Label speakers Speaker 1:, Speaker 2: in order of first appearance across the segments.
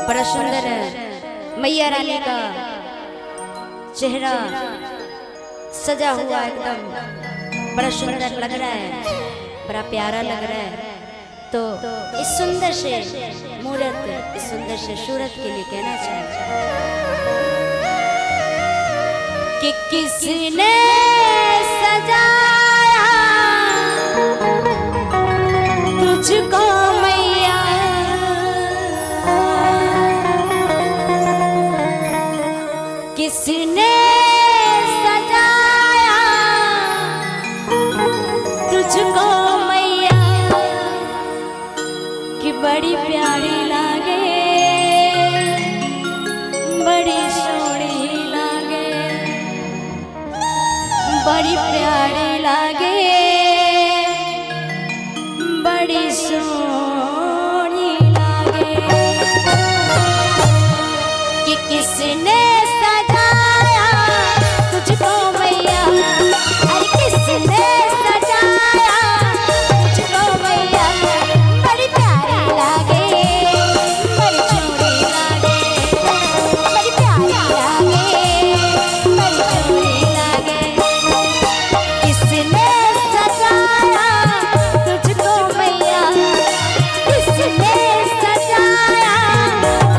Speaker 1: बड़ा सुंदर मैया रानी का चेहरा सजा हुआ एकदम बड़ा सुंदर लग रहा है, बड़ा प्यारा लग रहा है। तो इस सुंदर से मूरत, इस सुंदर से सूरत के लिए कहना चाहिए कि किसने सजाया तुझको मैया, किसने सजाया तुझको मैया, कि बड़ी प्यारी लागे, बड़ी सोहनी लागे, बड़ी प्यारी लागे, बड़ी सोहनी लागे। कि किसने सजाया तुझको मैया, अरे किसने सजाया तुझको मैया, बड़ी प्यारी लागे, बड़ी सोहनी लागे, बड़ी प्यारी लागे, बड़ी सोहनी लागे। किसने सजाया तुझको मैया, किसने सजाया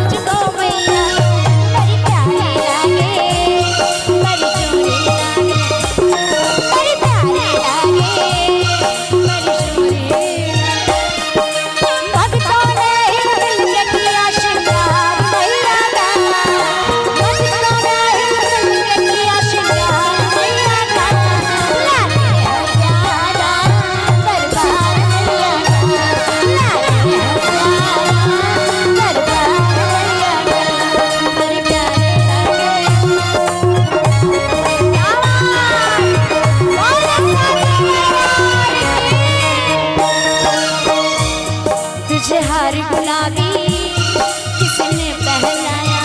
Speaker 1: तुझको मैया, बड़ी प्यारी लागे, बड़ी सोहनी लागे, बड़ी प्यारी लागे, बड़ी सोहनी लागे। भक्तों ने मिलके किया श्रृंगार मैया का, भक्तों ने मिलके किया श्रृंगार मैया का, लाले हजारा दरबार मैया का, लाले हजारा दरबार मैया का, बड़ी प्यारी लागे। तुझे हार गुलाबी किसने पहनाया,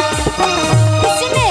Speaker 1: किसने